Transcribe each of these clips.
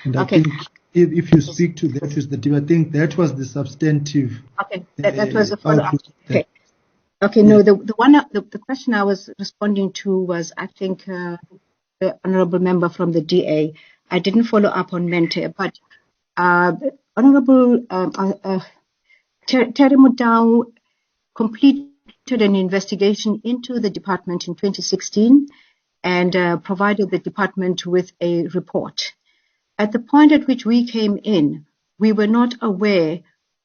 And I Okay. think if you speak to that with the team, I think that was the substantive. Okay, that was a follow-up. outlook that- Okay. Yes. No, the question I was responding to was, I think, the honourable member from the DA. I didn't follow up on Mente, but the Honourable Terry Mudau completed an investigation into the department in 2016 and provided the department with a report. At the point at which we came in, we were not aware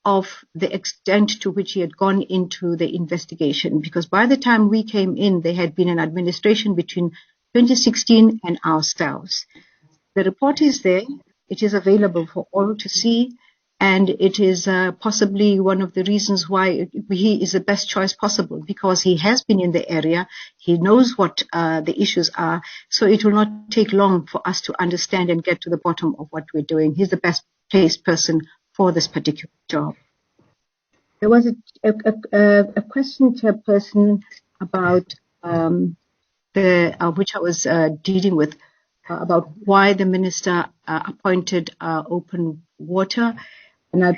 of the extent to which he had gone into the investigation, because by the time we came in, there had been an administration between 2016 and ourselves. The report is there. It is available for all to see, and it is possibly one of the reasons why he is the best choice possible, because he has been in the area. He knows what the issues are, so it will not take long for us to understand and get to the bottom of what we're doing. He's the best placed person for this particular job. There was a question, Chairperson, about which I was dealing with, about why the minister appointed open water, and I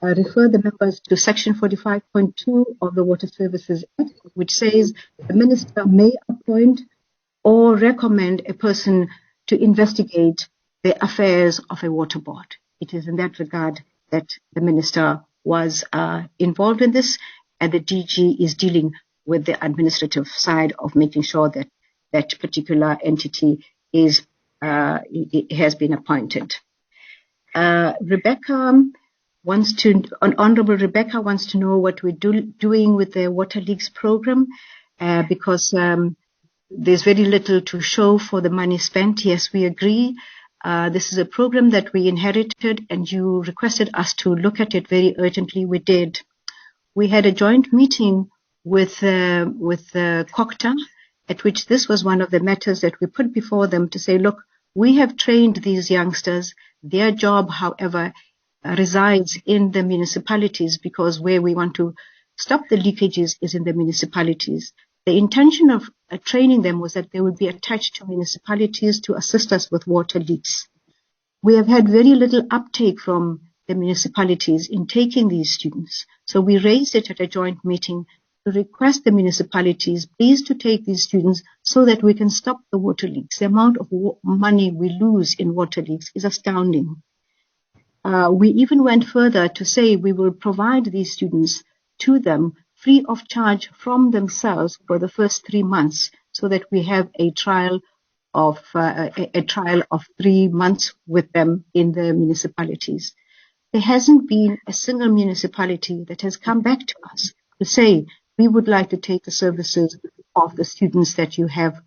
refer the members to Section 45.2 of the Water Services Act, which says the minister may appoint or recommend a person to investigate the affairs of a water board. It is in that regard that the minister was involved in this, and the DG is dealing with the administrative side of making sure that that particular entity is has been appointed. Honourable Rebecca wants to know what we're doing with the Water Leaks program, because there's very little to show for the money spent. Yes, we agree. This is a program that we inherited, and you requested us to look at it very urgently. We did. We had a joint meeting with COCTA, at which this was one of the matters that we put before them to say, look, we have trained these youngsters. Their job, however, resides in the municipalities, because where we want to stop the leakages is in the municipalities. The intention of training them was that they would be attached to municipalities to assist us with water leaks. We have had very little uptake from the municipalities in taking these students. So we raised it at a joint meeting to request the municipalities please to take these students so that we can stop the water leaks. The amount of money we lose in water leaks is astounding. We even went further to say we will provide these students to them free of charge from themselves for the first 3 months, so that we have a trial of 3 months with them in the municipalities. There hasn't been a single municipality that has come back to us to say we would like to take the services of the students that you have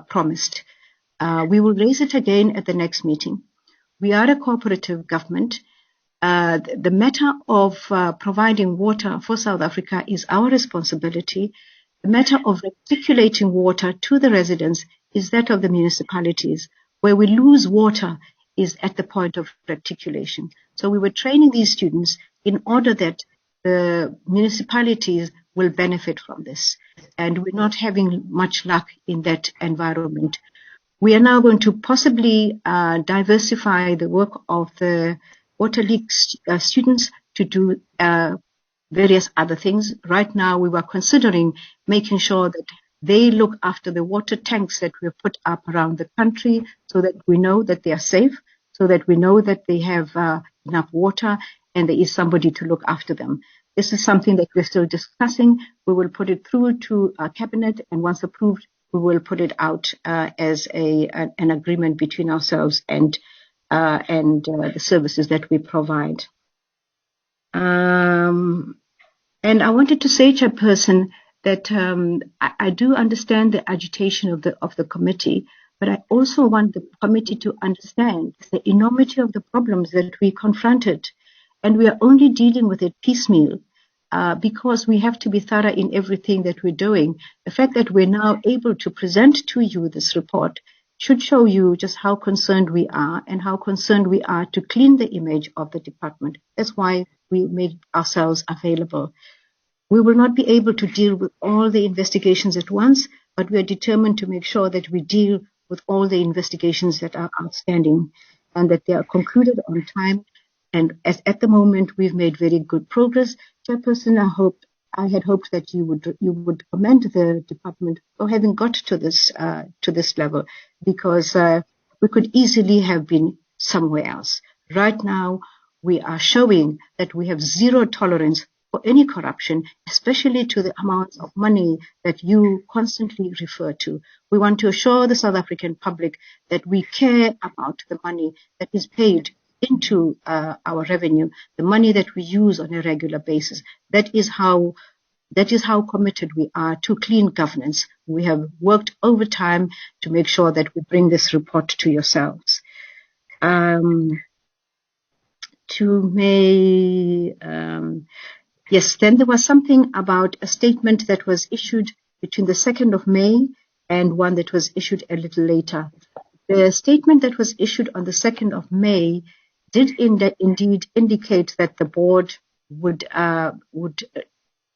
promised. We will raise it again at the next meeting. We are a cooperative government. The matter of providing water for South Africa is our responsibility. The matter of reticulating water to the residents is that of the municipalities. Where we lose water is at the point of reticulation. So we were training these students in order that the municipalities will benefit from this. And we're not having much luck in that environment. We are now going to possibly diversify the work of the water leaks students to do various other things. Right now, we were considering making sure that they look after the water tanks that we have put up around the country, so that we know that they are safe, so that we know that they have enough water and there is somebody to look after them. This is something that we're still discussing. We will put it through to Cabinet, and once approved, we will put it out as an agreement between ourselves and the services that we provide. And I wanted to say, Chairperson, that I do understand the agitation of the committee, but I also want the committee to understand the enormity of the problems that we confronted, and we are only dealing with it piecemeal. Because we have to be thorough in everything that we're doing. The fact that we're now able to present to you this report should show you just how concerned we are and how concerned we are to clean the image of the department. That's why we made ourselves available. We will not be able to deal with all the investigations at once, but we are determined to make sure that we deal with all the investigations that are outstanding, and that they are concluded on time. And at the moment, we've made very good progress. Chairperson, I had hoped that you would commend the department for having got to this level, because we could easily have been somewhere else. Right now, we are showing that we have zero tolerance for any corruption, especially to the amounts of money that you constantly refer to. We want to assure the South African public that we care about the money that is paid into our revenue, the money that we use on a regular basis. That is how committed we are to clean governance. We have worked overtime to make sure that we bring this report to yourselves. Yes, then there was something about a statement that was issued between the 2nd of May and one that was issued a little later. The statement that was issued on the 2nd of May did indeed indicate that the board would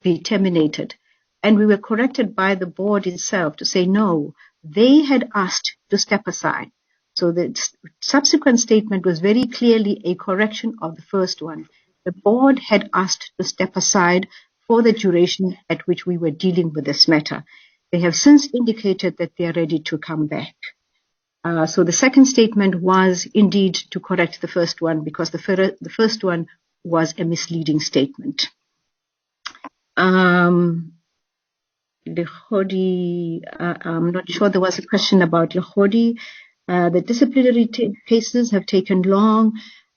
be terminated. And we were corrected by the board itself to say no, they had asked to step aside. So the subsequent statement was very clearly a correction of the first one. The board had asked to step aside for the duration at which we were dealing with this matter. They have since indicated that they are ready to come back. So the second statement was indeed to correct the first one, because the first one was a misleading statement. Lehodi, I'm not sure, there was a question about Lehodi. The disciplinary cases have taken long,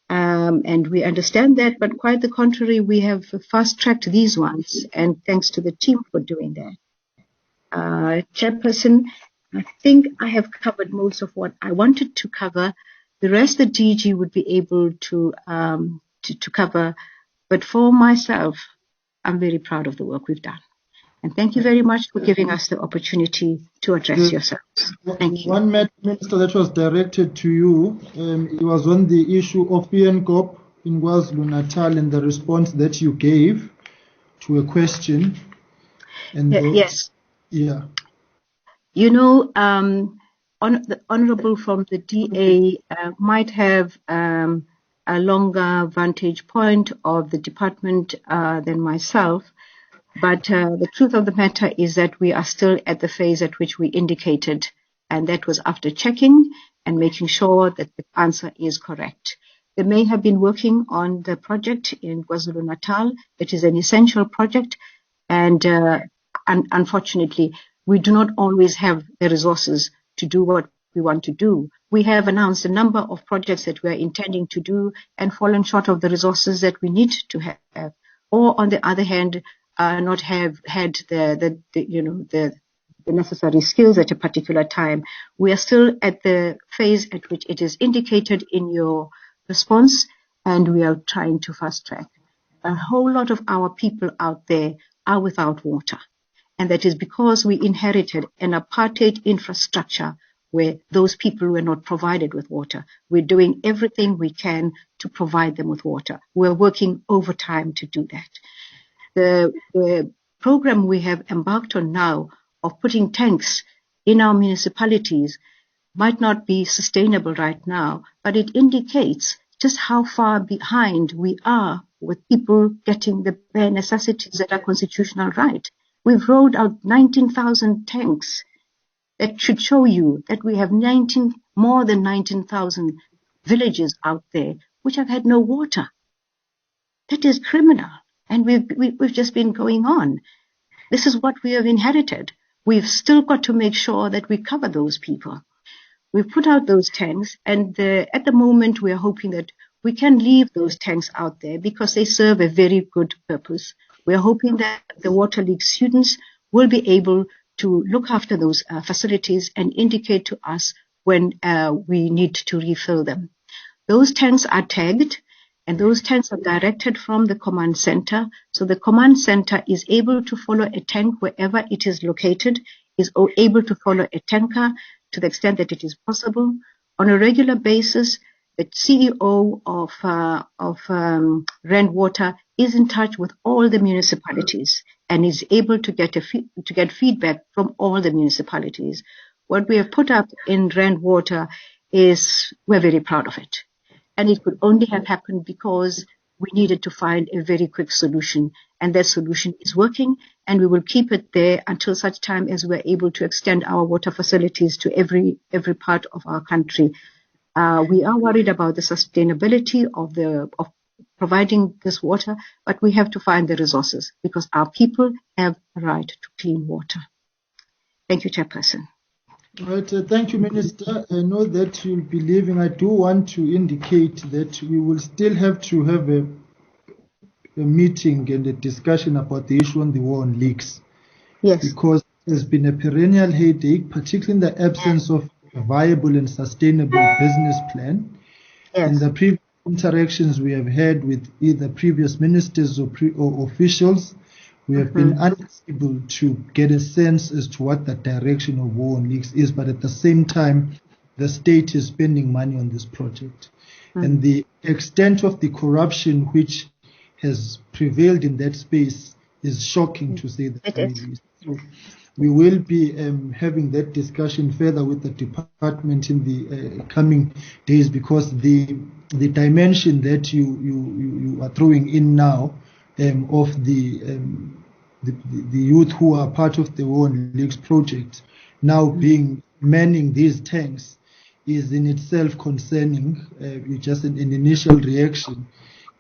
and we understand that, but quite the contrary, we have fast-tracked these ones, and thanks to the team for doing that. Chairperson, I think I have covered most of what I wanted to cover. The rest the DG would be able to cover, but for myself, I'm very proud of the work we've done. And thank you very much for giving us the opportunity to address yourselves. Thank you. One matter, Minister, that was directed to you. It was on the issue of PNCOP in KwaZulu-Natal and the response that you gave to a question. And yes. Yeah. You know, the Honourable from the DA might have a longer vantage point of the department than myself. But the truth of the matter is that we are still at the phase at which we indicated, and that was after checking and making sure that the answer is correct. They may have been working on the project in KwaZulu-Natal. It is an essential project, and unfortunately, we do not always have the resources to do what we want to do. We have announced a number of projects that we are intending to do and fallen short of the resources that we need to have. Or on the other hand, not have had the necessary skills at a particular time. We are still at the phase at which it is indicated in your response, and we are trying to fast track. A whole lot of our people out there are without water, and that is because we inherited an apartheid infrastructure where those people were not provided with water. We're doing everything we can to provide them with water. We're working overtime to do that. The program we have embarked on now of putting tanks in our municipalities might not be sustainable right now, but it indicates just how far behind we are with people getting the bare necessities that are constitutional right. We've rolled out 19,000 tanks. That should show you that we have more than 19,000 villages out there which have had no water. That is criminal. And we've just been going on. This is what we have inherited. We've still got to make sure that we cover those people. We've put out those tanks, and at the moment we are hoping that we can leave those tanks out there because they serve a very good purpose. We are hoping that the Water League students will be able to look after those facilities and indicate to us when we need to refill them. Those tanks are tagged, and those tanks are directed from the command center. So the command center is able to follow a tank wherever it is located, is able to follow a tanker to the extent that it is possible. On a regular basis, the CEO of Rand Water is in touch with all the municipalities and is able to get feedback from all the municipalities. what we have put up in Rand Water we're very proud of it. And it could only have happened because we needed to find a very quick solution. And that solution is working, and we will keep it there until such time as we're able to extend our water facilities to every part of our country. We are worried about the sustainability of providing this water, but we have to find the resources because our people have a right to clean water. Thank you, Chairperson. All right, thank you, Minister. I know that you'll be leaving. I do want to indicate that we will still have to have a meeting and a discussion about the issue on the war on leaks. Yes. Because there's been a perennial headache, particularly in the absence of a viable and sustainable business plan. Yes. In the previous interactions we have had with either previous ministers or officials, we have been unable to get a sense as to what the direction of war on leaks is, but at the same time, the state is spending money on this project. And the extent of the corruption which has prevailed in that space is shocking to say the very least. So we will be having that discussion further with the department in the coming days, because the dimension that you are throwing in now of the youth who are part of the War on Leaks project now being manning these tanks is in itself concerning. Just an initial reaction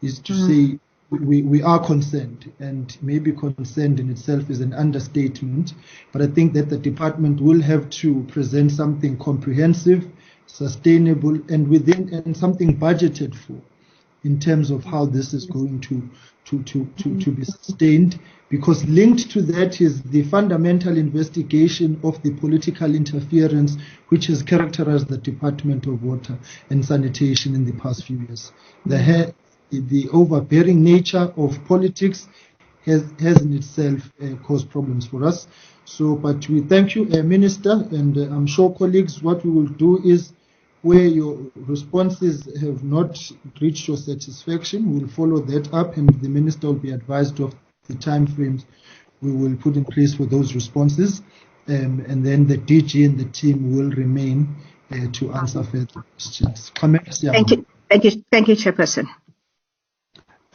is to say we are concerned, and maybe concerned in itself is an understatement, but I think that the department will have to present something comprehensive, sustainable, and something budgeted for in terms of how this is going to be sustained, because linked to that is the fundamental investigation of the political interference which has characterized the Department of Water and Sanitation in the past few years. The overbearing nature of politics has in itself caused problems for us. So, but we thank you, Minister, and I'm sure colleagues, what we will do is, where your responses have not reached your satisfaction, we'll follow that up, and the Minister will be advised of the time frames we will put in place for those responses, and then the DG and the team will remain to answer further questions. Comments? Yeah. Thank you, Chairperson.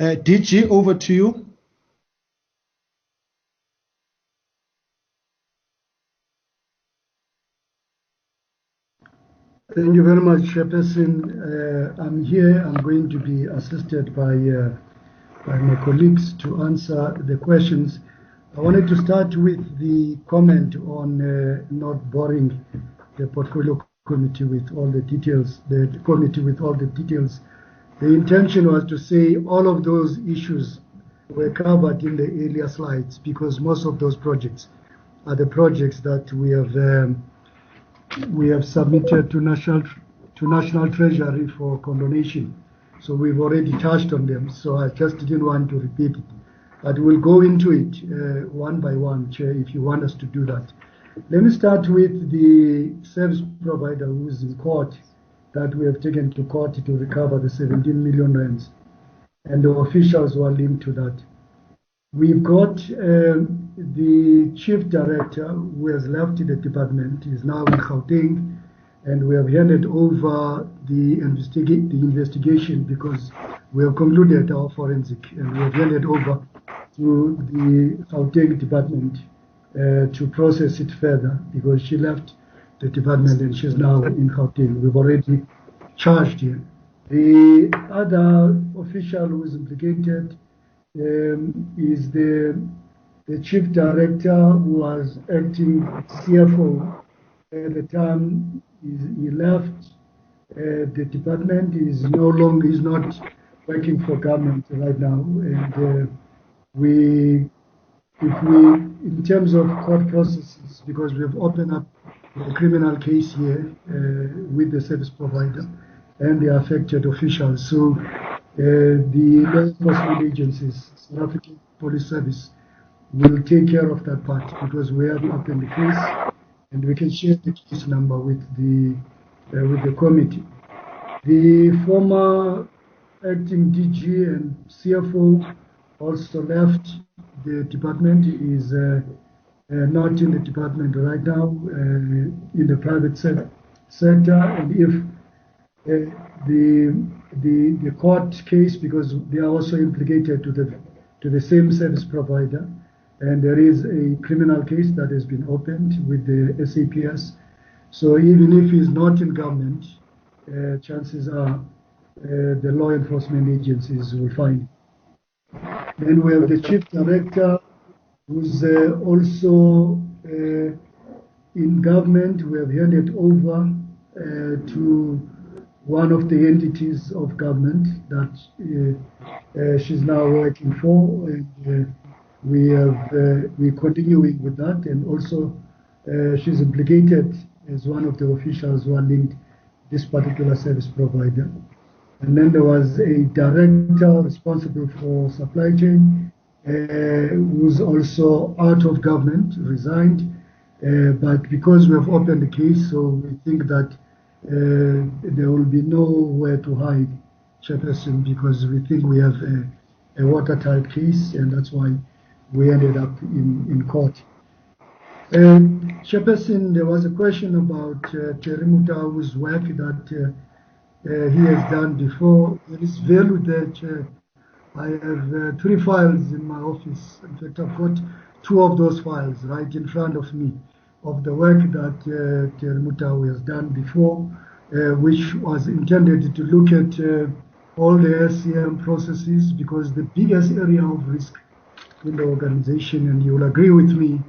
DG, over to you. Thank you very much, Chairperson. I'm here. I'm going to be assisted by my colleagues to answer the questions. I wanted to start with the comment on not boring the portfolio committee with all the details, the committee with all the details. The intention was to say all of those issues were covered in the earlier slides, because most of those projects are the projects that we have submitted to National Treasury for condonation. So we've already touched on them. So I just didn't want to repeat it, but we'll go into it one by one, Chair, if you want us to do that. Let me start with the service provider who's in court, that we have taken to court to recover the 17 million rands, and the officials who are linked to that. We've got the chief director who has left the department, is now in Gauteng, and we have handed over the investigation, because we have concluded our forensic, and we have handed over to the Gauteng department to process it further, because she left the department and she's now in Gauteng. We've already charged her. The other official who is implicated is the chief director who was acting CFO at the time. He left the department. Is not working for government right now, and in terms of court processes, because we've opened up a criminal case here with the service provider and the affected officials. So the law enforcement agencies, South African Police Service, will take care of that part, because we have opened the case and we can share the case number with the committee. The former acting DG and CFO also left the department. Is not in the department right now, in the private sector. And if the court case, because they are also implicated to the same service provider, and there is a criminal case that has been opened with the SAPS. So even if he's not in government, chances are the law enforcement agencies will find him. Then we have the chief director, who's also in government. We have handed over to one of the entities of government that she's now working for, and we're continuing with that, and also she's implicated as one of the officials who are linked this particular service provider. And then there was a director responsible for supply chain, who's also out of government, resigned, but because we have opened the case, so we think that there will be nowhere to hide Chairperson, because we think we have a watertight case, and that's why we ended up in court. Chairperson, there was a question about Terry Mutau's work that he has done before. There is value there, Chair. I have 3 files in my office. In fact, I've got 2 of those files right in front of me of the work that Terry Mutau has done before, which was intended to look at all the SCM processes, because the biggest area of risk in the organization, and you will agree with me,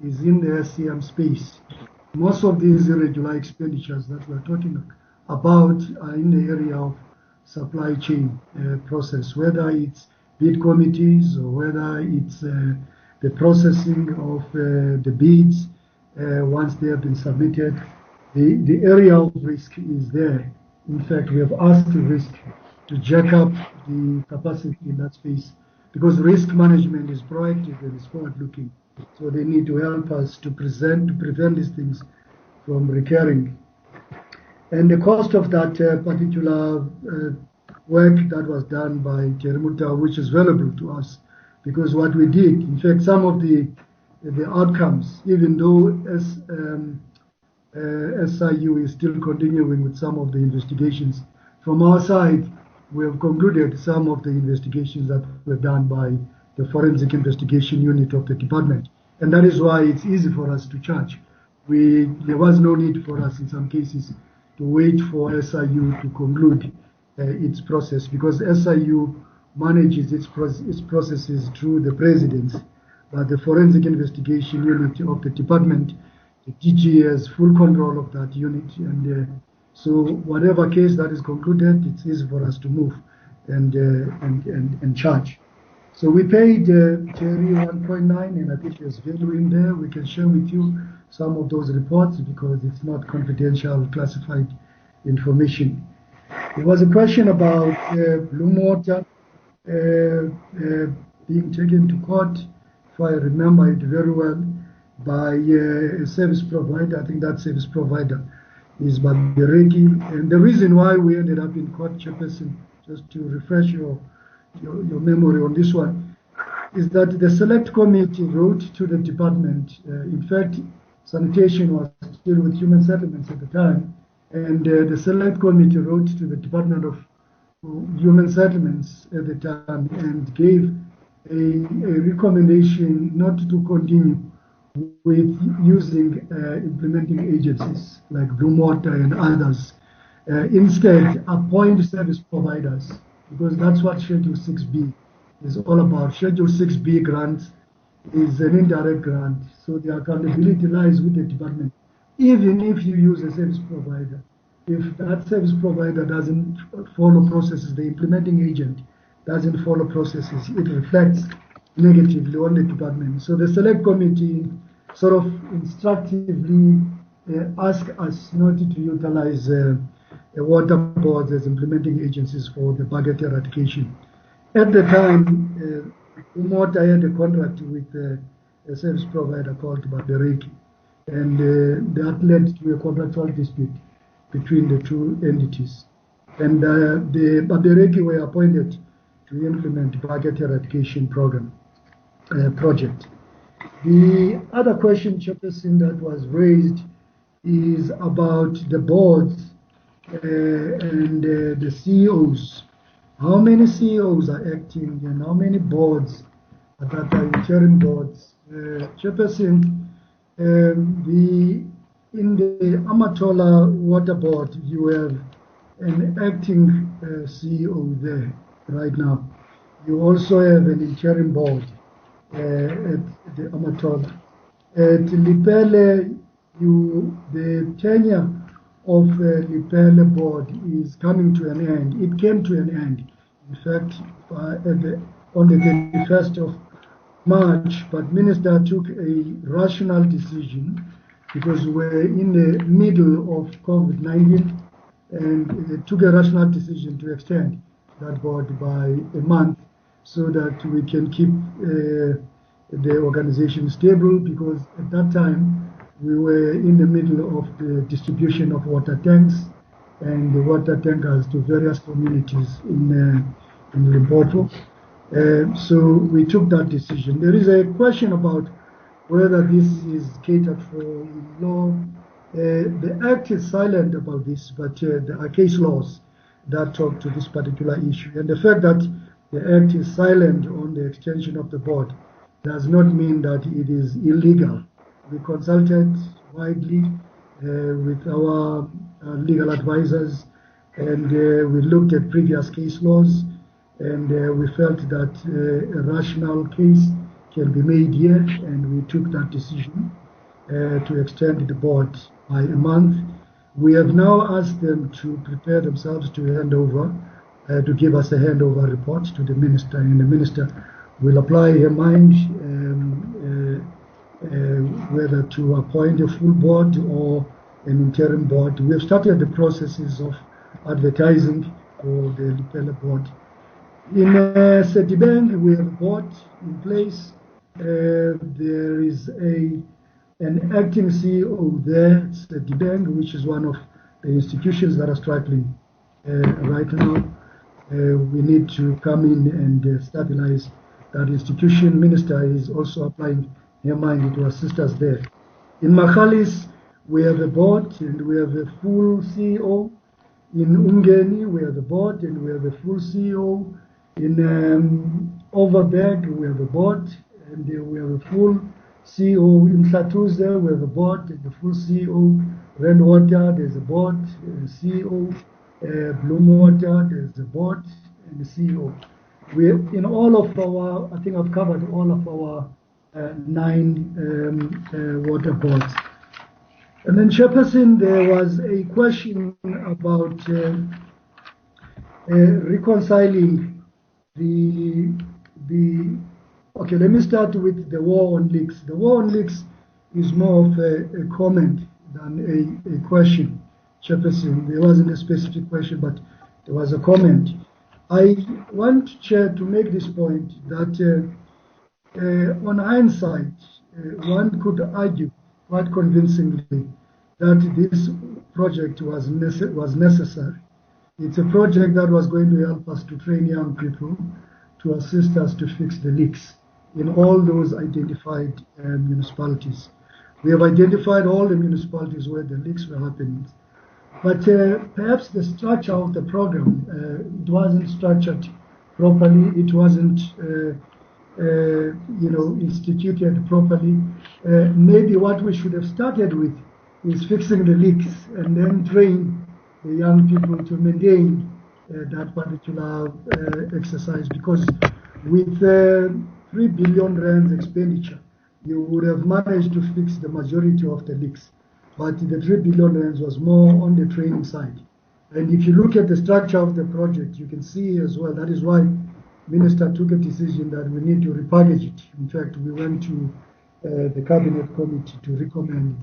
is in the SCM space. Most of these irregular expenditures that we're talking about are in the area of supply chain process, whether it's bid committees or whether it's the processing of the bids once they have been submitted. The area of risk is there. In fact, we have asked risk to jack up the capacity in that space, because risk management is proactive and is forward-looking. So they need to help us to prevent these things from recurring. And the cost of that particular work that was done by Terry Mutau, which is valuable to us, because what we did, in fact, some of the outcomes, even though SIU is still continuing with some of the investigations, from our side, we have concluded some of the investigations that were done by the Forensic Investigation Unit of the department. And that is why it's easy for us to charge. There was no need for us in some cases to wait for SIU to conclude its process, because SIU manages its processes through the presidency, but the Forensic Investigation Unit of the department, the DG, has full control of that unit, and so whatever case that is concluded, it's easy for us to move and charge. So we paid Terry 1.9, and I think there's value in there. We can share with you some of those reports because it's not confidential, classified information. There was a question about Bloom Water being taken to court, if I remember it very well, by a service provider. I think that service provider is Babereki. And the reason why we ended up in court, Chairperson, just to refresh your memory on this one, is that the select committee wrote to the department. In fact, Sanitation was still with Human Settlements at the time, and the select committee wrote to the Department of Human Settlements at the time and gave a recommendation not to continue with using implementing agencies like Bloom Water and others. Instead, appoint service providers, because that's what Schedule 6B is all about. Schedule 6B grants is an indirect grant, so the accountability lies with the department. Even if you use a service provider, if that service provider doesn't follow processes, the implementing agent doesn't follow processes, it reflects negatively on the department. So the select committee sort of instructively asked us not to utilize water boards as implementing agencies for the budget eradication. At the time, Water had a contract with a service provider called Babereki, and that led to a contractual dispute between the two entities. And the Babereki were appointed to implement the budget eradication program project. The other question, Chairperson, that was raised is about the boards and the CEOs. How many CEOs are acting and how many boards that are interim boards? Chairperson, in the Amatola Water Board, you have an acting CEO there right now. You also have an interim board at the Amatola. At Lipele, the tenure of Lipele board is coming to an end. It came to an end, in fact, on the 31st of March, but Minister took a rational decision because we're in the middle of COVID-19 and took a rational decision to extend that board by a month so that we can keep the organization stable, because at that time we were in the middle of the distribution of water tanks and the water tankers to various communities in Limpopo. So we took that decision. There is a question about whether this is catered for in law. The Act is silent about this, but there are case laws that talk to this particular issue. And the fact that the Act is silent on the extension of the board does not mean that it is illegal. We consulted widely with our legal advisors, and we looked at previous case laws, and we felt that a rational case can be made here, and we took that decision to extend the board by a month. We have now asked them to prepare themselves to hand over, to give us a handover report to the minister, and the minister will apply her mind whether to appoint a full board or an interim board. We have started the processes of advertising for the Lipele board. In Sedibeng, we have a board in place. There is an acting CEO there, Sedibeng, which is one of the institutions that are struggling right now. We need to come in and stabilize that institution. Minister is also applying her mind to assist us there. In Makhalis, we have a board and we have a full CEO. In Ungeni, we have a board and we have a full CEO. In Overberg, we have a board and we have a full CEO. In Hlatuze, we have a board and a full CEO. Rainwater, there's a board and a CEO. Bloomwater, there's a board and a CEO. We, in all of our, I think I've covered all of our 9 water boards. And then, Chairperson, there was a question about reconciling okay, let me start with the war on leaks. The war on leaks is more of a comment than a question, Chairperson. There wasn't a specific question, but there was a comment. I want, Chair, to make this point that on hindsight, one could argue quite convincingly that this project was necessary. It's a project that was going to help us to train young people, to assist us to fix the leaks in all those identified municipalities. We have identified all the municipalities where the leaks were happening. But perhaps the structure of the program, it wasn't structured properly. It wasn't instituted properly. Maybe what we should have started with is fixing the leaks and then train the young people to maintain that particular exercise. Because with 3 billion rands expenditure, you would have managed to fix the majority of the leaks. But the 3 billion rands was more on the training side. And if you look at the structure of the project, you can see as well, that is why Minister took a decision that we need to repackage it. In fact, we went to the Cabinet Committee to recommend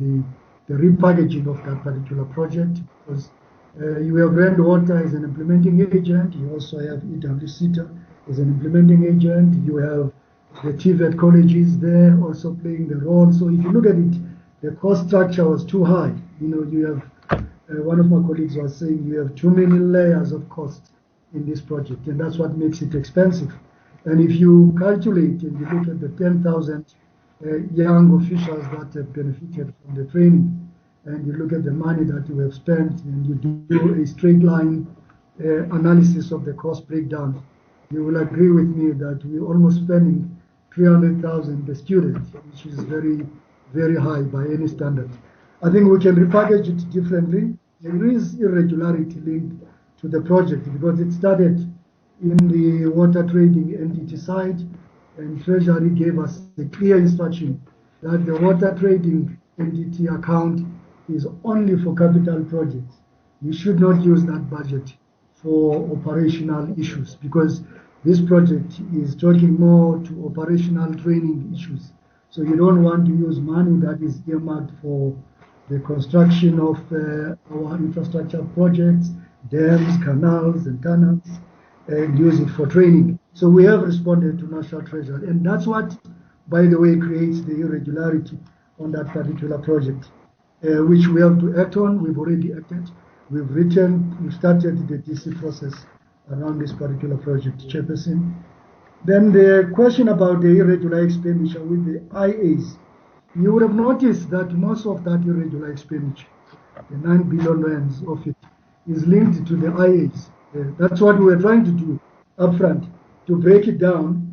the repackaging of that particular project, because you have Rainwater as an implementing agent, you also have EWCTA as an implementing agent, you have the TVET colleges there also playing the role. So if you look at it, the cost structure was too high. You have, one of my colleagues was saying, you have too many layers of cost in this project, and that's what makes it expensive. And if you calculate and you look at the 10,000 young officials that have benefited from the training, and you look at the money that we have spent, and you do a straight line analysis of the cost breakdown, you will agree with me that we're almost spending 300,000 per student, which is very, very high by any standard. I think we can repackage it differently. There is irregularity linked to the project because it started in the water trading entity side, and Treasury gave us a clear instruction that the water trading entity account is only for capital projects. You should not use that budget for operational issues because this project is talking more to operational training issues. So you don't want to use money that is earmarked for the construction of our infrastructure projects, dams, canals, and tunnels, and use it for training. So we have responded to National Treasury, and that's what, by the way, creates the irregularity on that particular project, which we have to act on. We've already acted. We've started the DC process around this particular project, Chairperson. Then the question about the irregular expenditure with the IAs, you would have noticed that most of that irregular expenditure, the 9 billion rands of it, is linked to the IAs. That's what we were trying to do upfront, to break it down,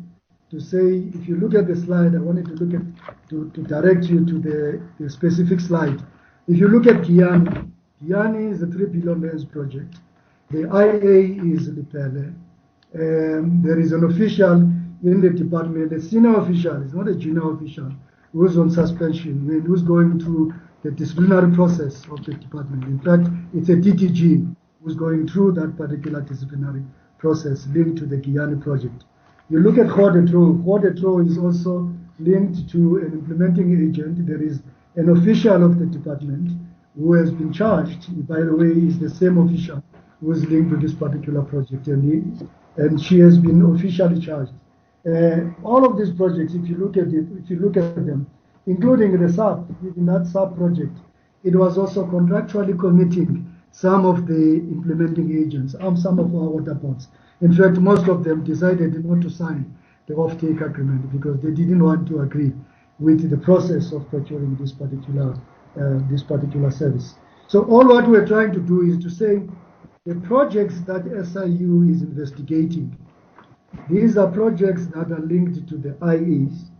to say, if you look at the slide, I wanted to look at, to direct you to the specific slide. If you look at Guyana, Guyana is a 3 billion rands project. The IA is Lipele. There is an official in the department, a senior official, it's not a junior official, who's on suspension and who's going through the disciplinary process of the department. In fact, it's a DTG who's going through that particular disciplinary process linked to the Guyana project. You look at Hodetro is also linked to an implementing agent. There is an official of the department who has been charged, by the way, is the same official who is linked to this particular project, and she has been officially charged. All of these projects, if you look at them, including the SAP, in that SAP project, it was also contractually committing some of the implementing agents, some of our water boards. In fact, most of them decided not to sign the off-take agreement because they didn't want to agree with the process of procuring this particular service. So all what we're trying to do is to say the projects that SIU is investigating, these are projects that are linked to the IAs,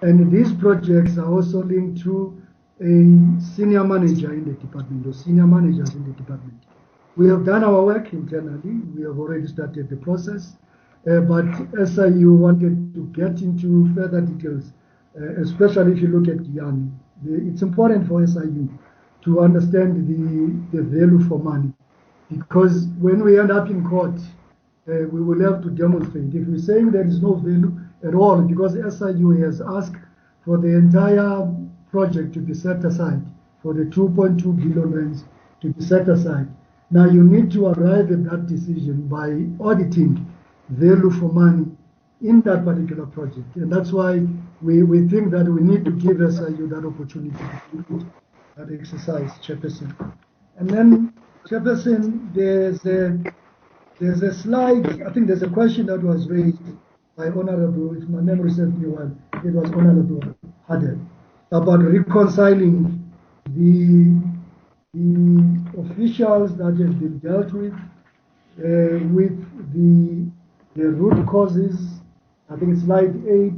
and these projects are also linked to a senior manager in the department, or senior managers in the department. We have done our work internally. We have already started the process, but SIU wanted to get into further details, especially if you look at Guyana. It's important for SIU to understand the value for money, because when we end up in court, we will have to demonstrate. If we're saying there is no value at all, because SIU has asked for the entire project to be set aside, for the 2.2 billion rands to be set aside. Now you need to arrive at that decision by auditing value for money in that particular project. And that's why we think that we need to give SIU that opportunity to do that exercise, Chairperson. And then, Chairperson, there's a slide, I think there's a question that was raised by Honorable, if my memory serves me well, it was Honorable Hadel, about reconciling the officials that have been dealt with the root causes. I think it's slide 8,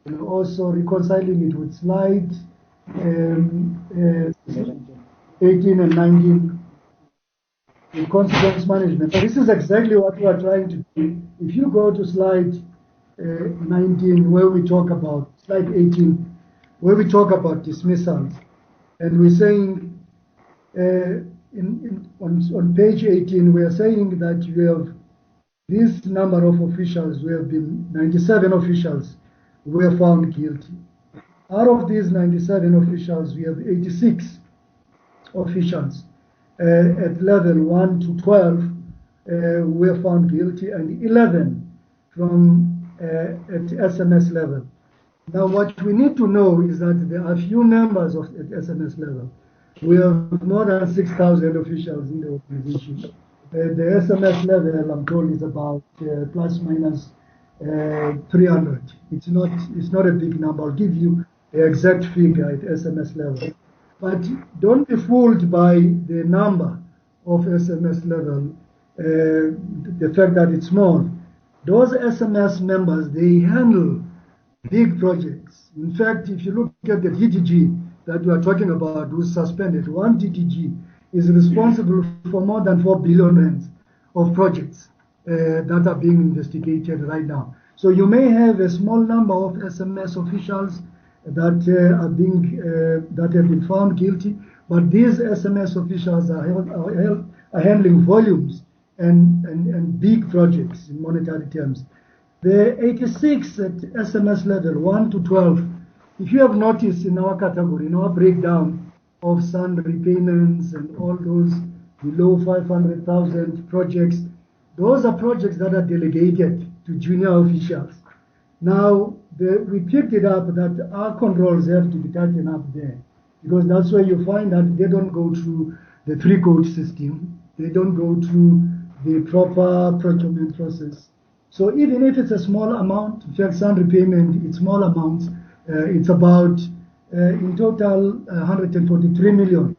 and also reconciling it with slide 18 and 19. In consequence management. So this is exactly what we are trying to do. If you go to slide 19, where we talk about, slide 18, where we talk about dismissals, and we're saying, on page 18, we are saying that we have this number of officials, we have been 97 officials who were found guilty. Out of these 97 officials, we have 86 officials at level 1 to 12 were found guilty, and 11 from at SMS level. Now, what we need to know is that there are few members at SMS level. We have more than 6,000 officials in the organization. The SMS level, I'm told, is about plus minus 300. It's not a big number. I'll give you the exact figure at SMS level. But don't be fooled by the number of SMS level, the fact that it's small. Those SMS members, they handle big projects. In fact, if you look at the DDG that we are talking about, who's suspended, one DDG is responsible for more than 4 billion rands of projects that are being investigated right now. So you may have a small number of SMS officials that that have been found guilty, but these SMS officials are handling volumes and big projects in monetary terms. The 86 at SMS level 1 to 12, if you have noticed in our category, in our breakdown of SAN repayments and all those below 500,000 projects, those are projects that are delegated to junior officials. Now, we picked it up that our controls have to be tightened up there, because that's where you find that they don't go through the three-code system. They don't go through the proper procurement process. So even if it's a small amount, in fact, SAN repayment, it's small amounts. It's about, in total, 143 million.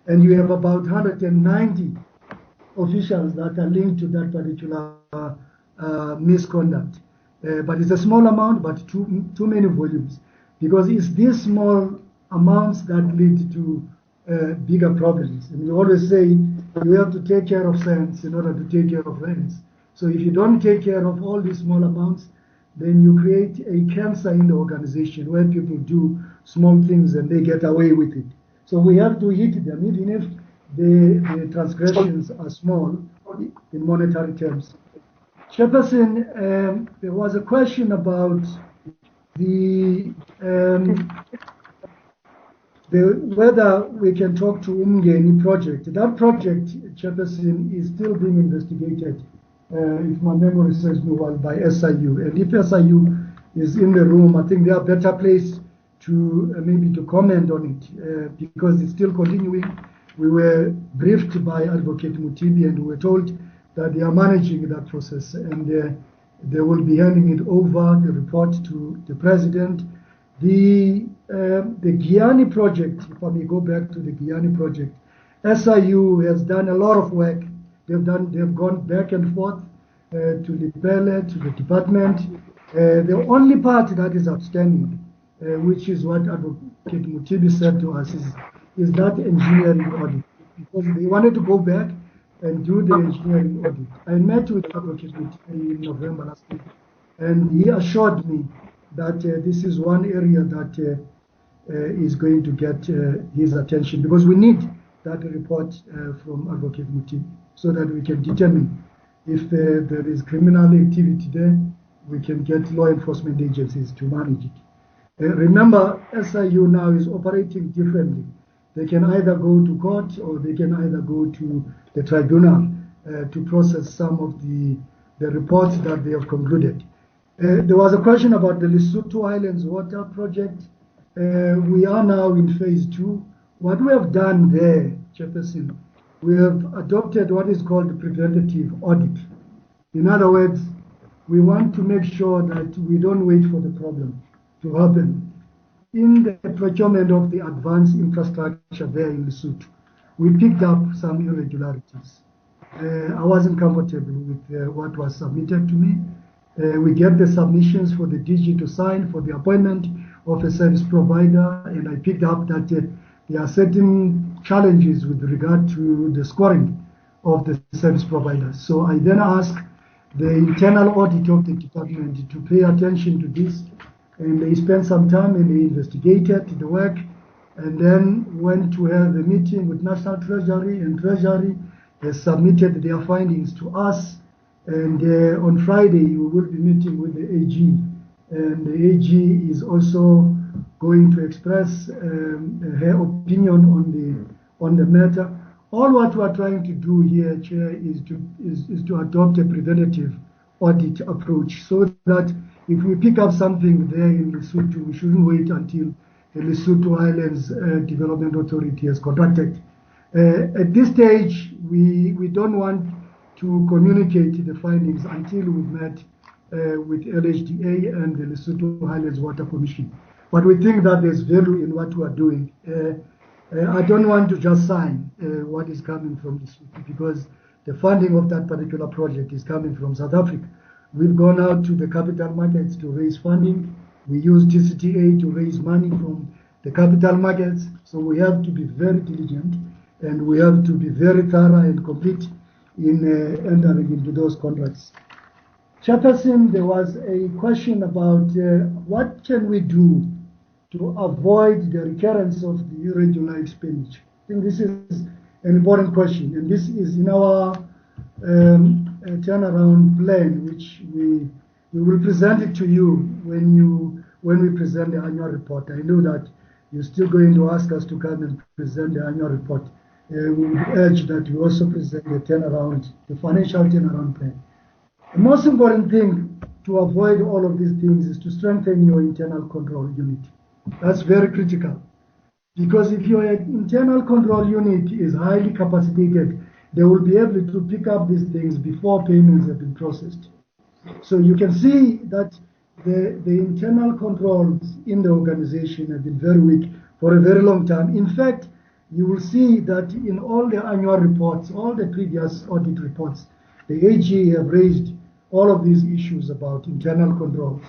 And you have about 190 officials that are linked to that particular misconduct. But it's a small amount, but too many volumes. Because it's these small amounts that lead to bigger problems. And we always say you have to take care of science in order to take care of rents. So if you don't take care of all these small amounts, then you create a cancer in the organization where people do small things and they get away with it. So we have to hit them, even if the transgressions are small in monetary terms. Chairperson, there was a question about whether we can talk to Umgeni project. That project, Chairperson, is still being investigated, if my memory serves me well, by SIU. And if SIU is in the room, I think they are better placed to maybe to comment on it, because it's still continuing. We were briefed by Advocate Mutibi, and we were told that they are managing that process, and they will be handing it over, the report, to the president. The Guyani project, if I may go back to the Guyani project, SIU has done a lot of work. They've gone back and forth to Lipele, to the department. The only part that is outstanding, which is what Advocate Mutibi said to us, is that engineering audit, because they wanted to go back and do the engineering audit. I met with Advocate Mutibi in November last year, and he assured me that this is one area that is going to get his attention, because we need that report from Advocate Mutibi so that we can determine if there is criminal activity there. We can get law enforcement agencies to manage it. Remember, SIU now is operating differently. They can either go to court or they can either go to the tribunal to process some of the reports that they have concluded. There was a question about the Lesotho Islands water project. We are now in phase 2. What we have done there, Chairperson, we have adopted what is called the preventative audit. In other words, we want to make sure that we don't wait for the problem to happen. In the procurement of the advanced infrastructure there in Lesotho, we picked up some irregularities. I wasn't comfortable with what was submitted to me. We get the submissions for the DG to sign for the appointment of a service provider, and I picked up that there are certain challenges with regard to the scoring of the service providers. So I then asked the internal audit of the department to pay attention to this, and they spent some time and they investigated the work, and then went to have a meeting with National Treasury, and Treasury has submitted their findings to us. And on Friday, we will be meeting with the AG, and the AG is also going to express her opinion on the matter. All what we are trying to do here, Chair, is to adopt a preventative audit approach, so that if we pick up something there in Lesotho, we shouldn't wait until the Lesotho Islands Development Authority has contracted. At this stage, we don't want to communicate the findings until we've met with LHDA and the Lesotho Highlands Water Commission. But we think that there's value in what we are doing. I don't want to just sign what is coming from this, because the funding of that particular project is coming from South Africa. We've gone out to the capital markets to raise funding. We use TCTA to raise money from the capital markets. So we have to be very diligent, and we have to be very thorough and complete in entering into those contracts. Chairperson, there was a question about what can we do to avoid the recurrence of the irregular expenditure. I think this is an important question, and this is in our turnaround plan, which we will present it to you when we present the annual report. I know that you're still going to ask us to come and present the annual report. We would urge that we also present the financial turnaround plan. The most important thing to avoid all of these things is to strengthen your internal control unit. That's very critical, because if your internal control unit is highly capacitated, they will be able to pick up these things before payments have been processed. So you can see that the internal controls in the organization have been very weak for a very long time. In fact, you will see that in all the annual reports, all the previous audit reports, the AG have raised all of these issues about internal controls.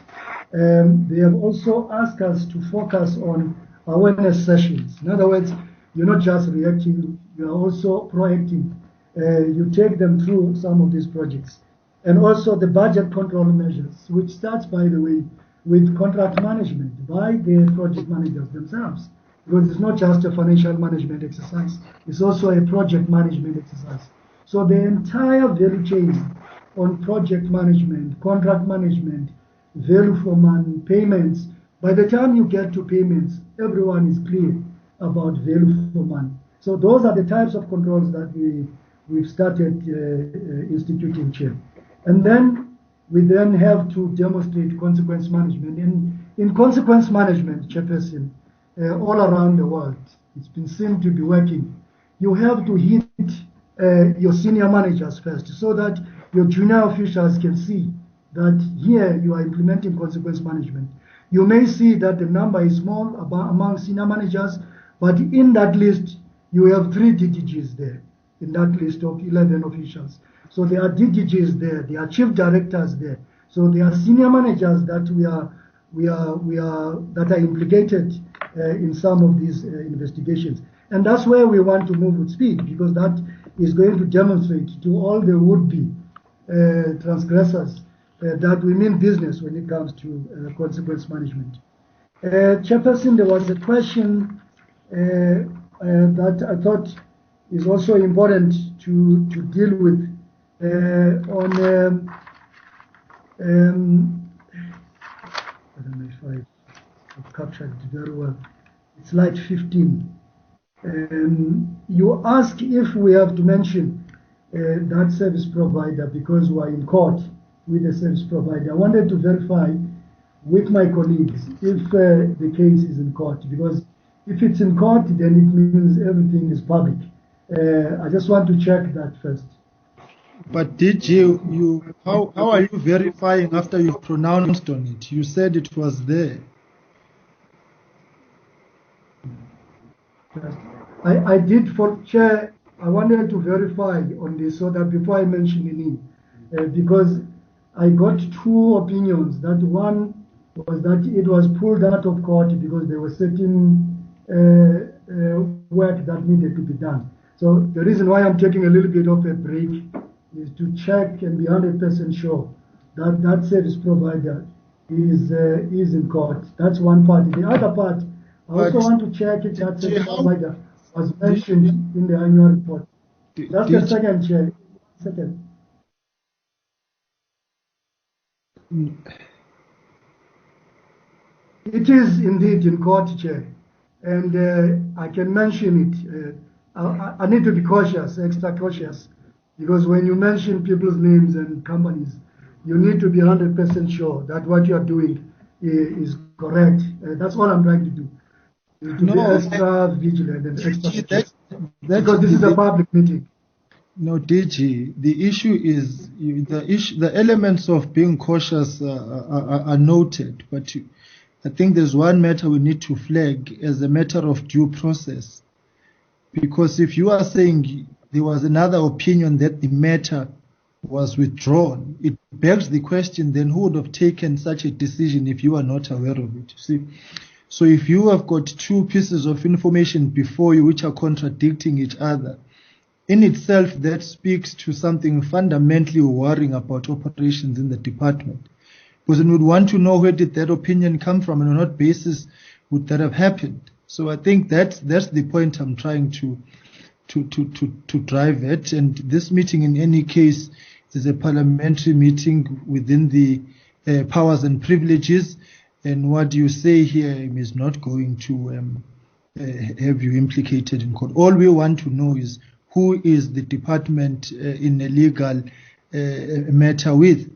They have also asked us to focus on awareness sessions. In other words, you're not just reacting, you're also proactive. You take them through some of these projects. And also the budget control measures, which starts, by the way, with contract management by the project managers themselves. Because it's not just a financial management exercise, it's also a project management exercise. So the entire value chain on project management, contract management, value for money, payments, by the time you get to payments, everyone is clear about value for money. So those are the types of controls that we've started instituting, Chair. And then we then have to demonstrate consequence management. And in consequence management, Chairperson, all around the world, it's been seen to be working. You have to hit your senior managers first, so that your junior officials can see that here you are implementing consequence management. You may see that the number is small among senior managers, but in that list, you have 3 DDGs there, in that list of 11 officials. So there are DDGs there, there are chief directors there. So there are senior managers that that are implicated in some of these investigations. And that's where we want to move with speed, because that is going to demonstrate to all the would-be transgressors that we mean business when it comes to consequence management. Chairperson, there was a question that I thought is also important to deal with on I don't know if I've captured it very well. It's slide 15. You ask if we have to mention that service provider because we are in court with the service provider. I wanted to verify with my colleagues if the case is in court, because if it's in court, then it means everything is public. I just want to check that first. But did how are you verifying after you've pronounced on it? You said it was there. I did, for Chair, I wanted to verify on this so that before I mention the name, because I got 2 opinions. That one was that it was pulled out of court because there was certain work that needed to be done. So the reason why I'm taking a little bit of a break is to check and be 100% sure that that service provider is in court. That's one part. The other part, I also want to check if that service provider was mentioned in the annual report. Just a second, Chair. Second. It is indeed in court, Chair, and I can mention it. I need to be cautious, extra cautious, because when you mention people's names and companies, you need to be 100% sure that what you are doing is correct. That's all I'm trying to do, is to be extra vigilant and extra cautious, because this is a public meeting. No, DG, the issue is the elements of being cautious are noted, but I think there's one matter we need to flag as a matter of due process. Because if you are saying there was another opinion that the matter was withdrawn, it begs the question, then who would have taken such a decision if you are not aware of it? See? So if you have got two pieces of information before you which are contradicting each other, in itself that speaks to something fundamentally worrying about operations in the department. Because we would want to know where did that opinion come from and on what basis would that have happened. So I think that's the point I'm trying to drive at. And this meeting, in any case, is a parliamentary meeting within the powers and privileges. And what you say here is not going to have you implicated in court. All we want to know is who is the department in a legal matter with.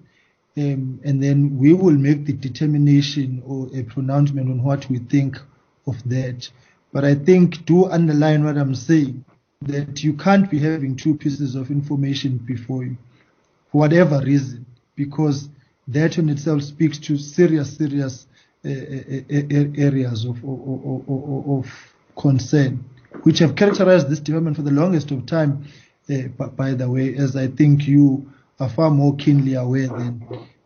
And then we will make the determination or a pronouncement on what we think of that. But I think do underline what I'm saying, that you can't be having two pieces of information before you, for whatever reason, because that in itself speaks to serious areas of concern, which have characterized this development for the longest of time, by the way, as I think you are far more keenly aware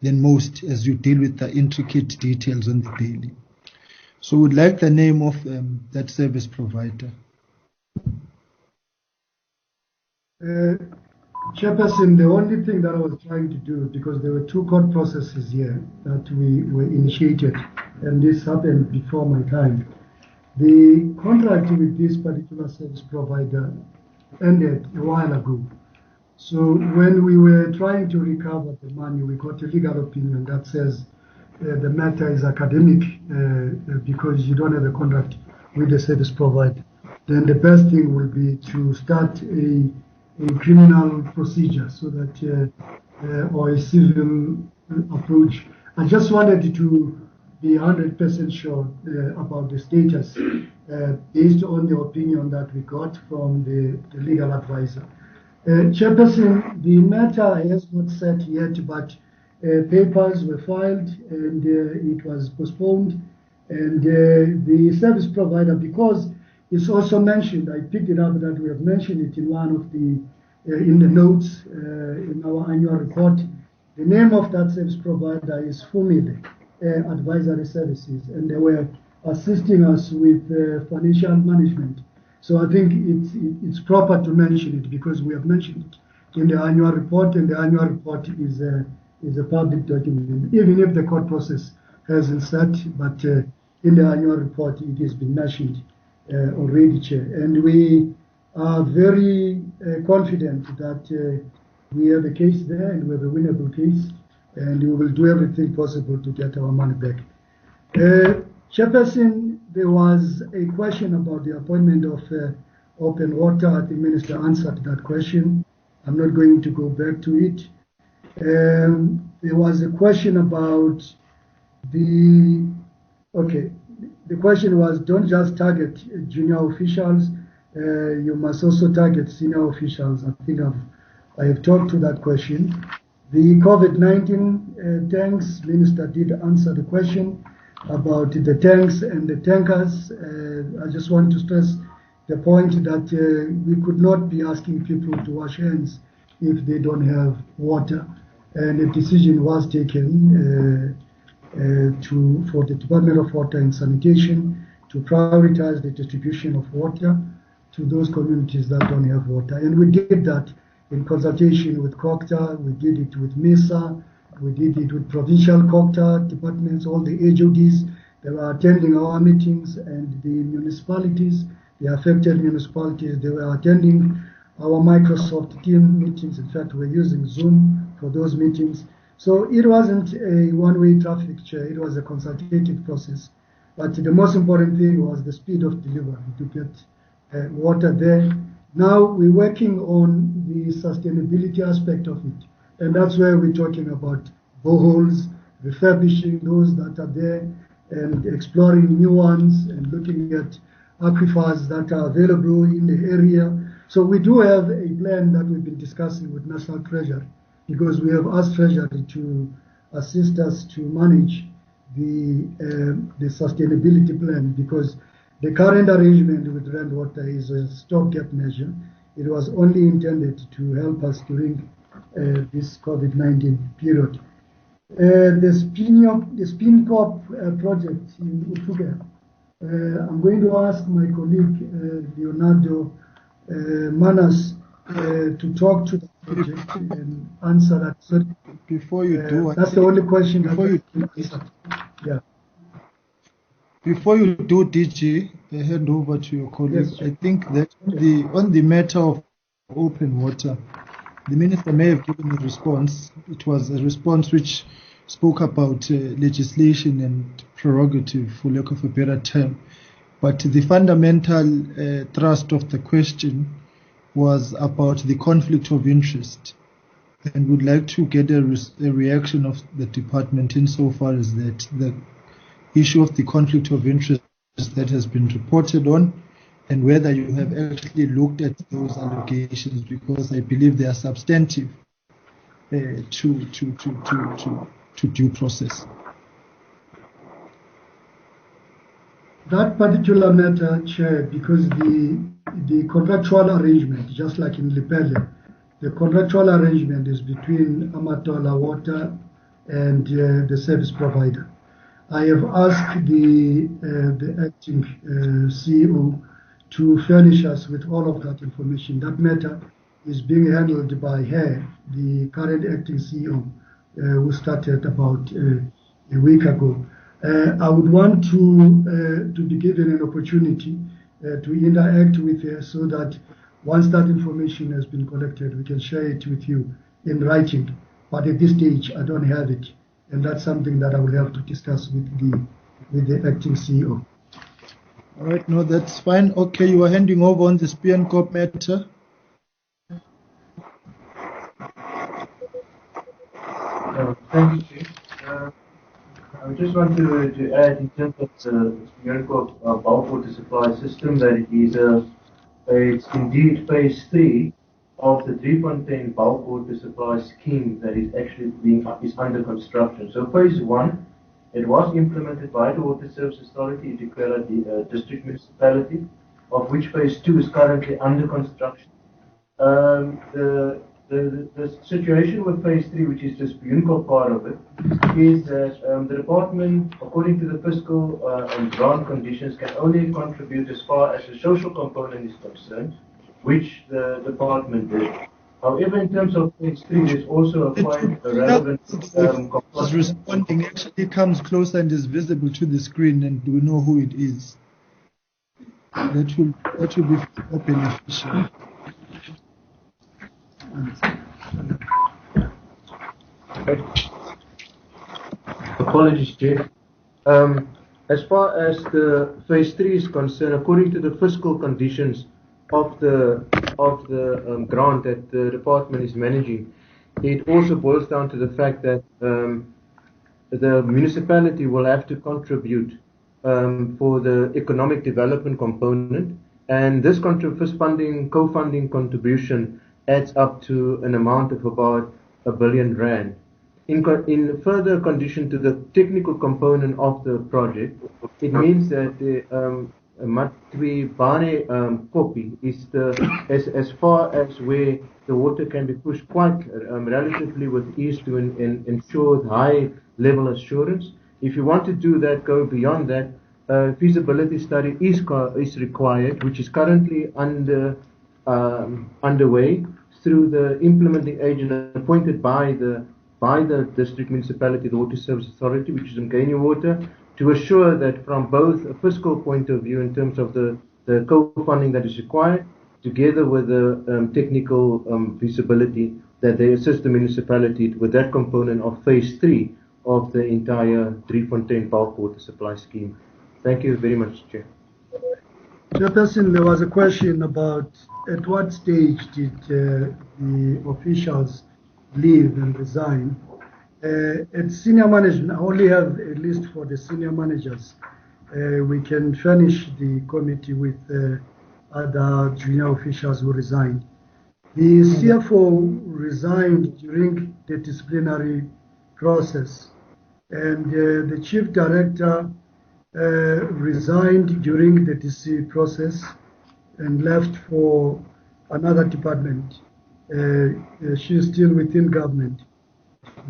than most as you deal with the intricate details on the daily. So we'd like the name of that service provider. Chairperson, the only thing that I was trying to do, because there were two court processes here that we were initiated, and this happened before my time. The contract with this particular service provider ended a while ago. So when we were trying to recover the money, we got a legal opinion that says the matter is academic because you don't have a contract with the service provider. Then the best thing will be to start a criminal procedure so that or a civil approach. I just wanted to be 100% sure about the status based on the opinion that we got from the legal advisor. Chairperson, the matter has not set yet, but papers were filed and it was postponed. And the service provider, because it's also mentioned, I picked it up that we have mentioned it in one of the, in the notes in our annual report. The name of that service provider is Fumile Advisory Services, and they were assisting us with financial management. So I think it's proper to mention it because we have mentioned it in the annual report, and the annual report is a public document, even if the court process hasn't set, but in the annual report it has been mentioned already, Chair. And we are very confident that we have a case there and we have a winnable case, and we will do everything possible to get our money back. Chairperson, there was a question about the appointment of open water. I think Minister answered that question. I'm not going to go back to it. There was a question about the question was, don't just target junior officials, you must also target senior officials. I think I have talked to that question. The COVID-19 tanks, Minister did answer the question about the tanks and the tankers. I just want to stress the point that we could not be asking people to wash hands if they don't have water. And a decision was taken for the Department of Water and Sanitation to prioritize the distribution of water to those communities that don't have water. And we did that in consultation with COCTA, we did it with MESA, we did it with provincial COCTA departments, all the HODs that were attending our meetings, and the municipalities, the affected municipalities, they were attending our Microsoft Team meetings. In fact, we're using Zoom for those meetings. So it wasn't a one-way traffic, Chair. It was a consultative process. But the most important thing was the speed of delivery to get water there. Now we're working on the sustainability aspect of it. And that's where we're talking about boreholes, refurbishing those that are there, and exploring new ones, and looking at aquifers that are available in the area. So we do have a plan that we've been discussing with National Treasury, because we have asked Treasury to assist us to manage the sustainability plan, because the current arrangement with Rand Water is a stopgap measure. It was only intended to help us during this COVID-19 period. The SpinCop project in Utuga, I'm going to ask my colleague Leonardo Manas to talk to the project and answer that. So, before you do, that's the only question. Yeah. Before you do, DG, I hand over to your colleague. Yes, I think that on the matter of open water, the minister may have given a response. It was a response which spoke about legislation and prerogative, for lack of a better term. But the fundamental thrust of the question was about the conflict of interest. And would like to get a reaction of the department insofar as that the issue of the conflict of interest that has been reported on, and whether you have actually looked at those allegations, because I believe they are substantive to due process. That particular matter, Chair, because the contractual arrangement, just like in Lepelle, the contractual arrangement is between Amatola Water and the service provider. I have asked the acting CEO to furnish us with all of that information. That matter is being handled by her, the current acting CEO, who started about a week ago. I would want to be given an opportunity to interact with her so that once that information has been collected, we can share it with you in writing. But at this stage, I don't have it. And that's something that I will have to discuss with the acting CEO. All right, no, that's fine. Okay, you are handing over on the SPNCOP matter. Thank you, Chief. I just want to add in terms of the SPNCOP bulk water supply system that it is it's indeed phase 3 of the Driefontein bulk water supply scheme that is actually is under construction. So phase 1, it was implemented by the Water Services Authority, Irregular district municipality, of which phase 2 is currently under construction. The situation with phase 3, which is just the UNCOP part of it, is that the department, according to the fiscal and grant conditions, can only contribute as far as the social component is concerned, which the department did. However, in terms of phase 3, there's also a quite a relevant component. Responding actually comes closer and is visible to the screen, and we know who it is. That will be more beneficial. Apologies, Jeff. As far as the phase 3 is concerned, according to the fiscal conditions of the grant that the department is managing, it also boils down to the fact that the municipality will have to contribute for the economic development component, and this co-funding contribution adds up to an amount of about R1 billion. In further condition to the technical component of the project, it means that the Matwi Bane copy is as far as where the water can be pushed quite relatively with ease to ensure high level assurance. If you want to do that, go beyond that, feasibility study is required, which is currently underway through the implementing agent appointed by the district municipality, the Water Service Authority, which is Mgeni Water, to assure that from both a fiscal point of view in terms of the co-funding that is required, together with the technical feasibility, that they assist the municipality with that component of phase 3 of the entire Driefontein bulk water supply scheme. Thank you very much, Chair. Chairperson, there was a question about at what stage did the officials leave and resign. At senior management, I only have a list for the senior managers. We can furnish the committee with other junior officials who resigned. The CFO resigned during the disciplinary process and the chief director resigned during the DC process and left for another department. She's still within government.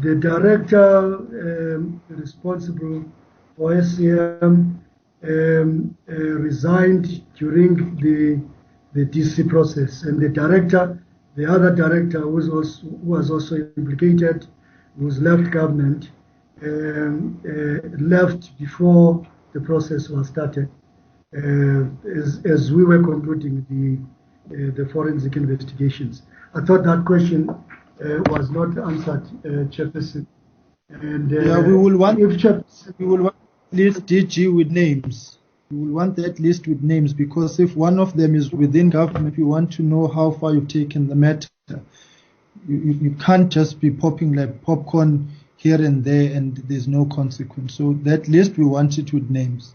The director responsible for SCM resigned during the DC process, and the other director who was also implicated, who's left government, left before the process was started, as we were concluding the forensic investigations. I thought that question was not answered, Chairperson. And we will want list DG with names. We will want that list with names, because if one of them is within government, we want to know how far you've taken the matter. You can't just be popping like popcorn here and there and there's no consequence. So that list, we want it with names.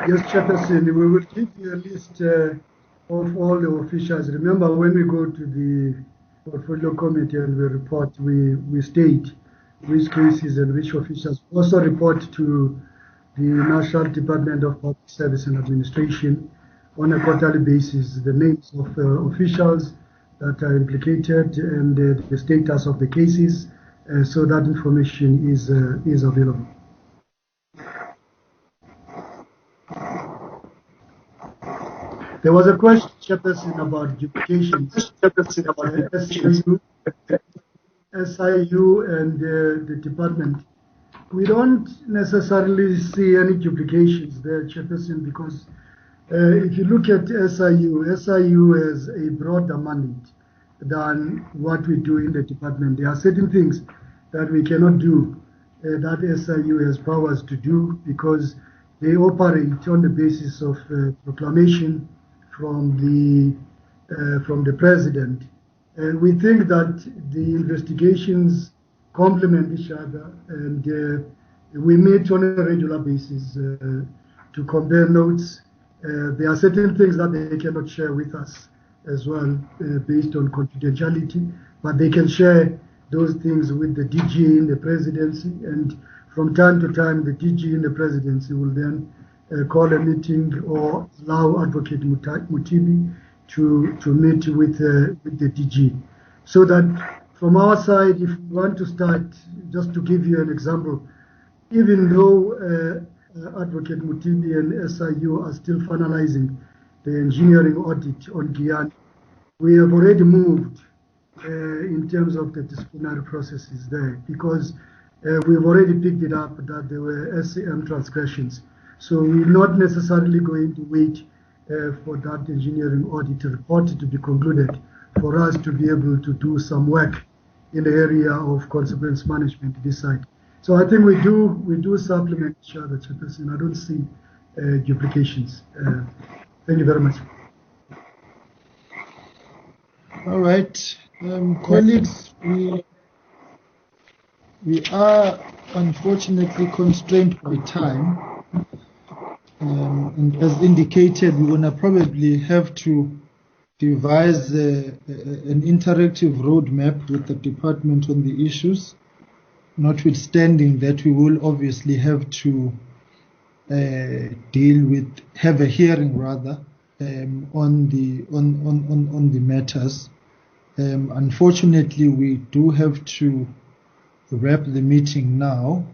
Yes, Chairperson, we will give you a list of all the officials. Remember, when we go to the portfolio committee and we report, we state which cases and which officials. Also report to the National Department of Public Service and Administration on a quarterly basis the names of officials that are implicated and the status of the cases, so that information is available. There was a question, Chairperson, about duplications. SIU and the department. We don't necessarily see any duplications there, Chairperson, because if you look at SIU has a broader mandate than what we do in the department. There are certain things that we cannot do that SIU has powers to do, because they operate on the basis of proclamation from the president. And we think that the investigations complement each other, and we meet on a regular basis to compare notes. There are certain things that they cannot share with us as well, based on confidentiality, but they can share those things with the DG in the presidency, and from time to time the DG in the presidency will then call a meeting or allow Advocate Mutibi to meet with the DG. So that from our side, if we want to start, just to give you an example, even though Advocate Mutibi and SIU are still finalizing the engineering audit on Guyana, we have already moved in terms of the disciplinary processes there, because we've already picked it up that there were SCM transgressions. So we're not necessarily going to wait for that engineering audit report to be concluded for us to be able to do some work in the area of consequence management this side. So I think we do supplement each other, Chairperson. I don't see duplications. Thank you very much. All right, colleagues, we are unfortunately constrained by time. And as indicated, we're going to probably have to devise an interactive roadmap with the department on the issues, notwithstanding that we will obviously have to have a hearing rather on the matters. Unfortunately, we do have to wrap the meeting now.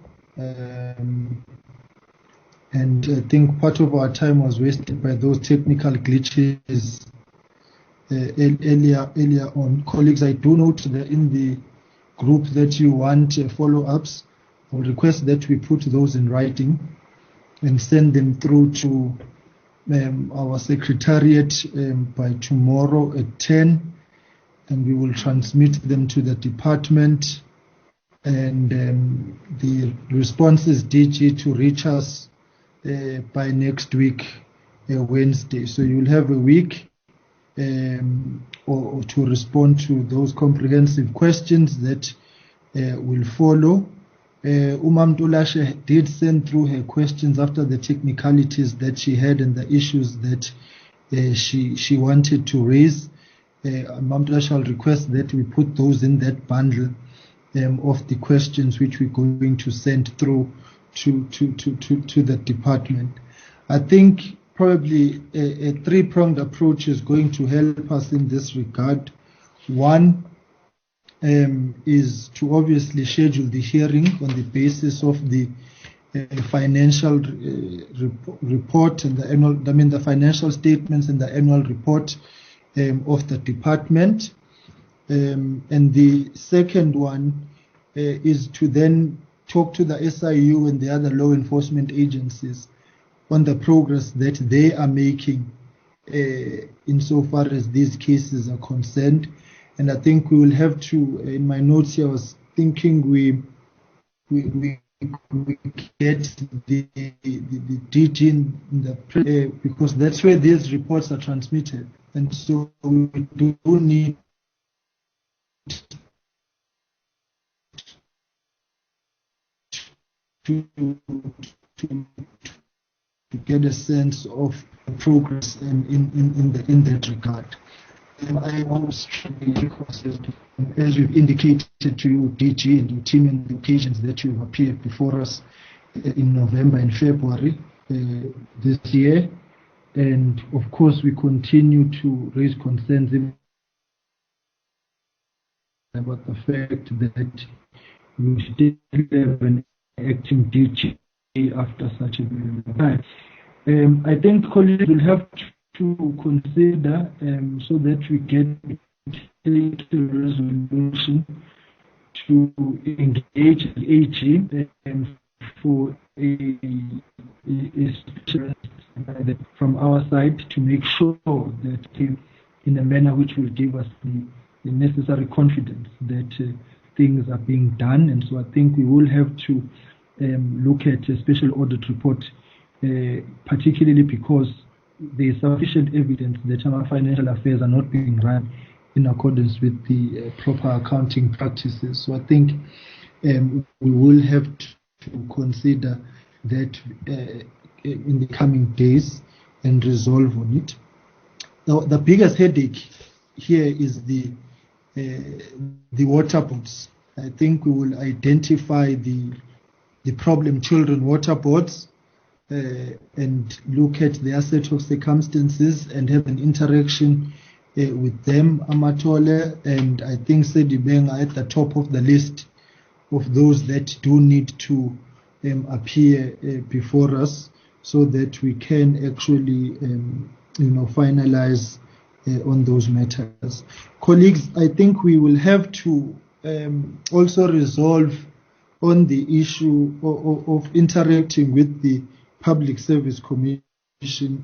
And I think part of our time was wasted by those technical glitches earlier on. Colleagues, I do note that in the group that you want follow-ups. I will request that we put those in writing and send them through to our secretariat by tomorrow at 10, and we will transmit them to the department. And the response is DG to reach us by next week, Wednesday. So you'll have a week or to respond to those comprehensive questions that will follow. Umamtulashe did send through her questions after the technicalities that she had and the issues that she wanted to raise. Mamdula shall request that we put those in that bundle of the questions which we're going to send through to the department. I think probably a three-pronged approach is going to help us in this regard. One is to obviously schedule the hearing on the basis of the financial report and the financial statements and the annual report of the department. And the second one is to then talk to the SIU and the other law enforcement agencies on the progress that they are making insofar as these cases are concerned. And I think we will have to, in my notes here, I was thinking we get the DG in the because that's where these reports are transmitted. And so we do need to get a sense of progress in that regard. I was because, as we've indicated to you, DG and your team, and the occasions that you appeared before us in November and February this year, and of course we continue to raise concerns about the fact that we still have an acting DG after such a time. I think colleagues will have to consider so that we get a resolution to engage the AG for a special from our side to make sure that in a manner which will give us the necessary confidence that things are being done. And so I think we will have to look at a special audit report, particularly because there is sufficient evidence that our financial affairs are not being run in accordance with the proper accounting practices. So I think we will have to consider that in the coming days and resolve on it. Now, the biggest headache here is the water boards. I think we will identify the problem children water boards and look at their set of circumstances and have an interaction with them, Amatole, and I think Sedibeng are at the top of the list of those that do need to appear before us so that we can actually finalize on those matters. Colleagues, I think we will have to also resolve on the issue of interacting with the Public Service Commission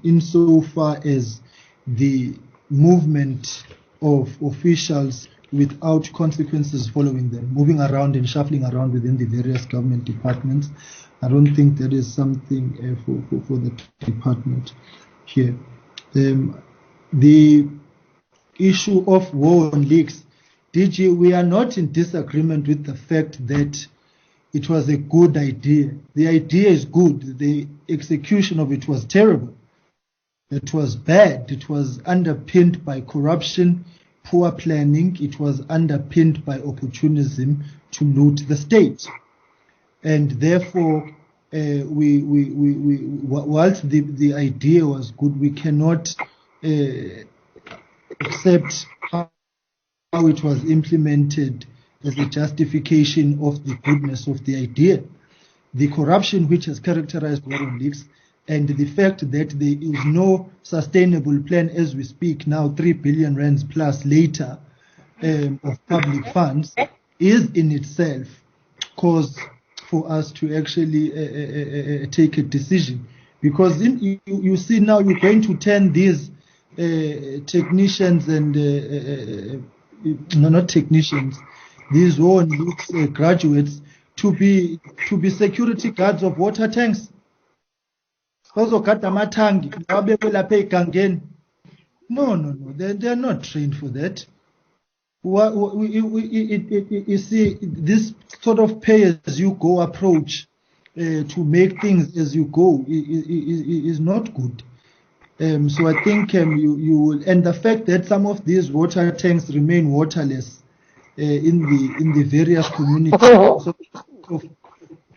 insofar as the movement of officials without consequences following them, moving around and shuffling around within the various government departments. I don't think that is something for the department here. The issue of war on leaks, DG, we are not in disagreement with the fact that it was a good idea. The idea is good. The execution of it was terrible. It was bad. It was underpinned by corruption, poor planning. It was underpinned by opportunism to loot the state. And therefore, whilst the idea was good, we cannot accept how it was implemented as a justification of the goodness of the idea. The corruption which has characterized war on leaks and the fact that there is no sustainable plan as we speak now, 3 billion rands plus later of public funds, is in itself cause for us to actually take a decision. Because you see now you're going to turn these technicians and not technicians, these war on leaks graduates to be security guards of water tanks. No, they're not trained for that. You see, this sort of pay-as-you-go approach to make things as you go is not good. So I think you will, and the fact that some of these water tanks remain waterless in the various communities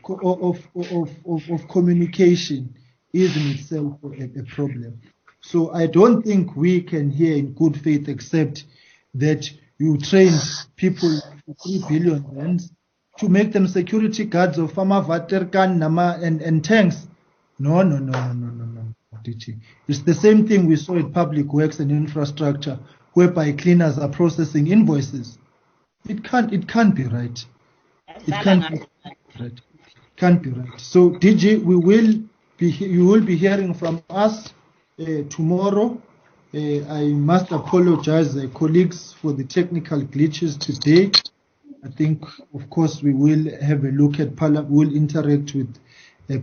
of communication is in itself a problem. So I don't think we can here in good faith accept that you train people for 3 billion rands to make them security guards of Fama Vaterkan Nama and tanks. No. DG. It's the same thing we saw at Public Works and Infrastructure, whereby cleaners are processing invoices. It can't be right. It can't be right. Can't be right. So DG, you will be hearing from us tomorrow. I must apologize, colleagues, for the technical glitches today. I think, of course, we will have a look at we'll interact with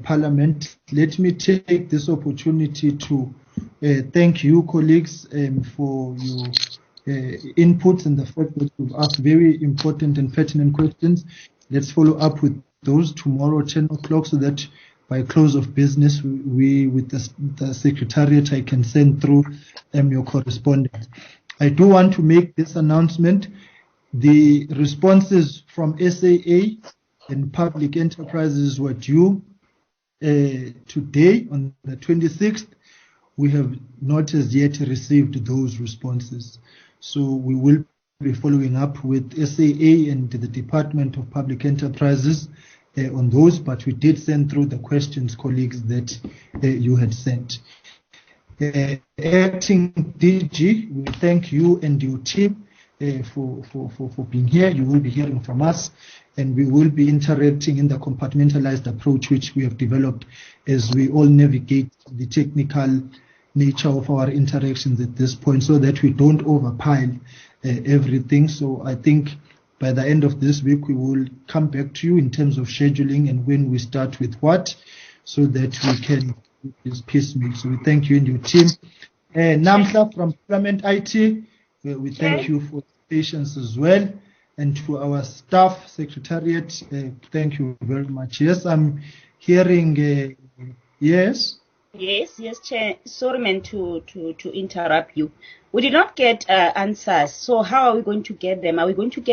Parliament. Let me take this opportunity to thank you, colleagues, for your inputs and the fact that you've asked very important and pertinent questions. Let's follow up with those tomorrow, 10 o'clock, so that by close of business, we with the Secretariat, I can send through your correspondence. I do want to make this announcement. The responses from SAA and public enterprises were due today on the 26th. We have not as yet received those responses. So we will be following up with SAA and the Department of Public Enterprises on those, but we did send through the questions, colleagues, that you had sent. Acting DG, we thank you and your team for being here. You will be hearing from us, and we will be interacting in the compartmentalized approach which we have developed as we all navigate the technical nature of our interactions at this point, so that we don't overpile everything. So I think by the end of this week, we will come back to you in terms of scheduling and when we start with what, so that we can do this piecemeal. So we thank you and your team. Namsa from Parliament IT, we thank you for patience as well. And to our staff, Secretariat, thank you very much. Yes, I'm hearing, yes? Yes, Chair. Sorry, man, to interrupt you. We did not get answers. So how are we going to get them? Are we going to get